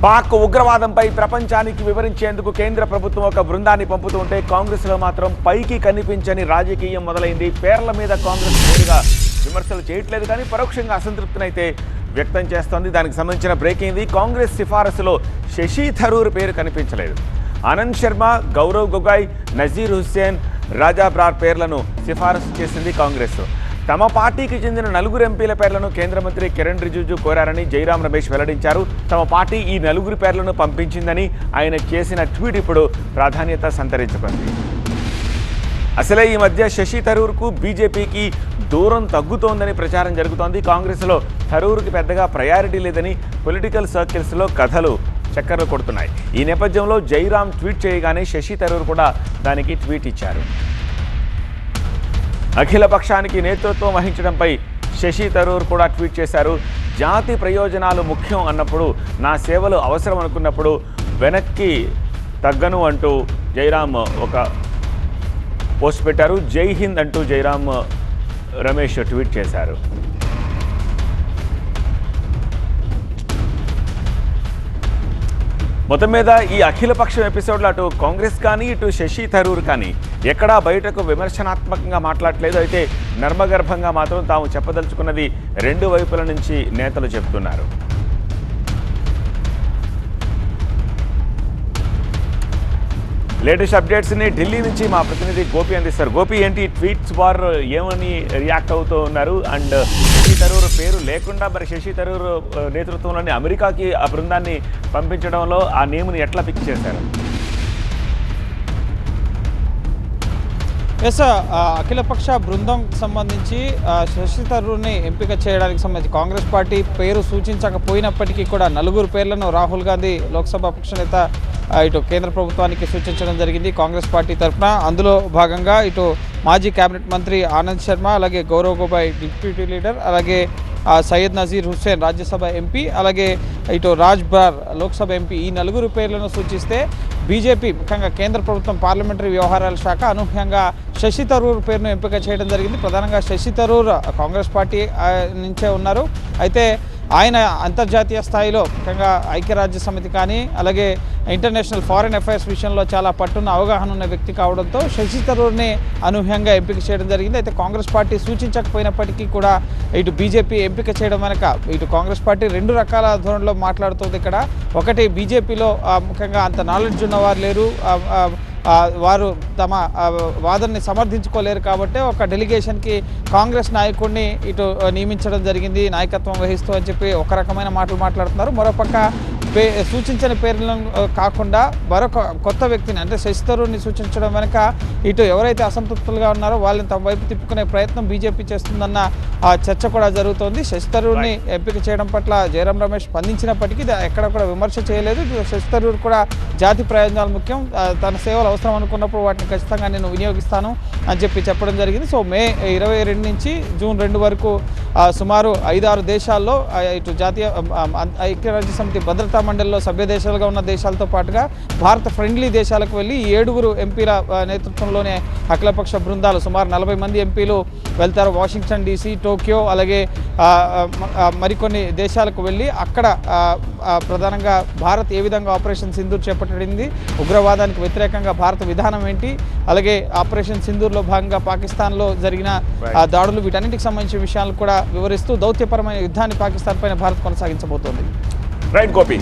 పాక్ ఉగ్రవాదంపై ప్రపంచానికి వివరించేందుకు కేంద్ర ప్రభుత్వం ఒక బృందాన్ని పంపుతుంటే కాంగ్రెస్లో మాత్రం పైకి కనిపించని రాజకీయం మొదలైంది. పేర్ల మీద కాంగ్రెస్ నేరుగా విమర్శలు చేయట్లేదు, కానీ పరోక్షంగా అసంతృప్తినైతే వ్యక్తం చేస్తోంది. దానికి సంబంధించిన బ్రేకింగ్ ఇది. కాంగ్రెస్ సిఫారసులో శశి థరూర్ పేరు కనిపించలేదు. ఆనంద్ శర్మ, గౌరవ్ గొగోయ్, నజీర్ హుస్సేన్, రాజా బ్రార్ పేర్లను సిఫారసు చేసింది కాంగ్రెస్. తమ పార్టీకి చెందిన 4 ఎంపీల పేర్లను కేంద్ర మంత్రి కిరణ్ రిజిజు కోరారని జైరాం రమేష్ వెల్లడించారు. తమ పార్టీ ఈ 4 పేర్లను పంపించిందని ఆయన చేసిన ట్వీట్ ఇప్పుడు ప్రాధాన్యత సంతరించుకుంది. అసలే ఈ మధ్య శశి థరూర్కు బీజేపీకి దూరం తగ్గుతోందని ప్రచారం జరుగుతోంది. కాంగ్రెస్లో థరూర్కి పెద్దగా ప్రయారిటీ లేదని పొలిటికల్ సర్కిల్స్లో కథలు చక్కర్లు కొడుతున్నాయి. ఈ నేపథ్యంలో జైరాం ట్వీట్ చేయగానే శశి థరూర్ కూడా దానికి ట్వీట్ ఇచ్చారు. అఖిల పక్షానికి నేతృత్వం వహించడంపై శశి థరూర్ కూడా ట్వీట్ చేశారు. జాతి ప్రయోజనాలు ముఖ్యం అన్నప్పుడు, నా సేవలు అవసరం అనుకున్నప్పుడు వెనక్కి తగ్గను అంటూ జైరాం ఒక పోస్ట్ పెట్టారు. జై హింద్ అంటూ జైరాం రమేష్ ట్వీట్ చేశారు. మొత్తం మీద ఈ అఖిలపక్షం ఎపిసోడ్లో అటు కాంగ్రెస్ కానీ ఇటు శశి థరూర్ కానీ ఎక్కడా బయటకు విమర్శనాత్మకంగా మాట్లాడలేదు. అయితే నర్మగర్భంగా మాత్రం తాము చెప్పదలుచుకున్నది 2 వైపుల నుంచి నేతలు చెప్తున్నారు. లేటెస్ట్ అప్డేట్స్ని ఢిల్లీ నుంచి మా ప్రతినిధి గోపి అందిస్తారు. గోపి, ఏంటి ట్వీట్స్ వార్ ఏమని రియాక్ట్ అవుతూ ఉన్నారు? అండ్ శశి థరూర్ పేరు లేకుండా మరి శశి థరూర్ నేతృత్వంలోని అమెరికాకి ఆ బృందాన్ని పంపించడంలో ఆ నేమ్ని ఎట్లా పిక్ చేశారు? ఎస్, అఖిలపక్ష బృందం సంబంధించి శశి థరూర్ని ఎంపిక చేయడానికి సంబంధించి కాంగ్రెస్ పార్టీ పేరు సూచించకపోయినప్పటికీ కూడా 4 పేర్లను రాహుల్ గాంధీ లోక్సభ పక్ష నేత ఇటు కేంద్ర ప్రభుత్వానికి సూచించడం జరిగింది కాంగ్రెస్ పార్టీ తరఫున. అందులో భాగంగా ఇటు మాజీ కేబినెట్ మంత్రి ఆనంద్ శర్మ, అలాగే గౌరవ్ గొగోయ్ డిప్యూటీ లీడర్, అలాగే సయ్యద్ నజీర్ హుస్సేన్ రాజ్యసభ ఎంపీ, అలాగే ఇటు రాజ్ బ్రార్ లోక్సభ ఎంపీ, ఈ 4 పేర్లను సూచిస్తే బీజేపీ ముఖ్యంగా కేంద్ర ప్రభుత్వం పార్లమెంటరీ వ్యవహారాల శాఖ అనూహ్యంగా శశి థరూర్ పేరును ఎంపిక చేయడం జరిగింది. ప్రధానంగా శశి థరూర్ కాంగ్రెస్ పార్టీ నుంచే ఉన్నారు. అయితే ఆయన అంతర్జాతీయ స్థాయిలో ముఖ్యంగా ఐక్యరాజ్య సమితి కానీ అలాగే ఇంటర్నేషనల్ ఫారిన్ అఫైర్స్ విషయంలో చాలా పట్టున్న అవగాహన ఉన్న వ్యక్తి కావడంతో శశి థరూర్ని అనూహ్యంగా ఎంపిక చేయడం జరిగింది. అయితే కాంగ్రెస్ పార్టీ సూచించకపోయినప్పటికీ కూడా ఇటు బీజేపీ ఎంపిక చేయడం వెనక ఇటు కాంగ్రెస్ పార్టీ 2 రకాల ధోరణిలో మాట్లాడుతుంది. ఇక్కడ ఒకటి, బీజేపీలో ముఖ్యంగా అంత నాలెడ్జ్ ఉన్నవారు లేరు, వారు తమ వాదనని సమర్థించుకోలేరు కాబట్టి ఒక డెలిగేషన్కి కాంగ్రెస్ నాయకుడిని ఇటు నియమించడం జరిగింది నాయకత్వం వహిస్తూ అని చెప్పి ఒక రకమైన మాటలు మాట్లాడుతున్నారు. మరోపక్క సూచించని పేర్లను కాకుండా మరొక కొత్త వ్యక్తిని అంటే శశి థరూర్ని సూచించడం వెనక ఇటు ఎవరైతే అసంతృప్తులుగా ఉన్నారో వాళ్ళని తమ వైపు తిప్పుకునే ప్రయత్నం బీజేపీ చేస్తుందన్న చర్చ కూడా జరుగుతోంది. శశి థరూర్ని ఎంపిక చేయడం పట్ల జైరాం రమేష్ స్పందించినప్పటికీ ఎక్కడ కూడా విమర్శ చేయలేదు. శశి థరూర్ కూడా జాతి ప్రయోజనాలు ముఖ్యం, తన సేవలు అవసరం అనుకున్నప్పుడు వాటిని ఖచ్చితంగా నేను వినియోగిస్తాను అని చెప్పడం జరిగింది. సో మే 22 నుంచి జూన్ 2 వరకు సుమారు 5-6 దేశాల్లో ఇటు జాతీయ ఐక్యరాజ్య సమితి భద్రతా మండలిలో సభ్య దేశాలుగా ఉన్న దేశాలతో పాటుగా భారత ఫ్రెండ్లీ దేశాలకు వెళ్ళి 7 ఎంపీల నేతృత్వంలోనే అఖిలపక్ష బృందాలు సుమారు 40 మంది ఎంపీలు వెళ్తారు. వాషింగ్టన్ డీసీ, టోక్యో, అలాగే మరికొన్ని దేశాలకు వెళ్ళి అక్కడ ప్రధానంగా భారత్ ఏ విధంగా ఆపరేషన్ సింధూర్ చేపట్టింది, ఉగ్రవాదానికి వ్యతిరేకంగా భారత విధానం ఏంటి, అలాగే ఆపరేషన్ సింధూర్లో భాగంగా పాకిస్తాన్లో జరిగిన దాడులు, వీటన్నిటికి సంబంధించిన విషయాలు కూడా వివరిస్తూ దౌత్యపరమైన యుద్ధాన్ని పాకిస్తాన్ పైన భారత్ కొనసాగించబోతోంది. రైట్ గోపి.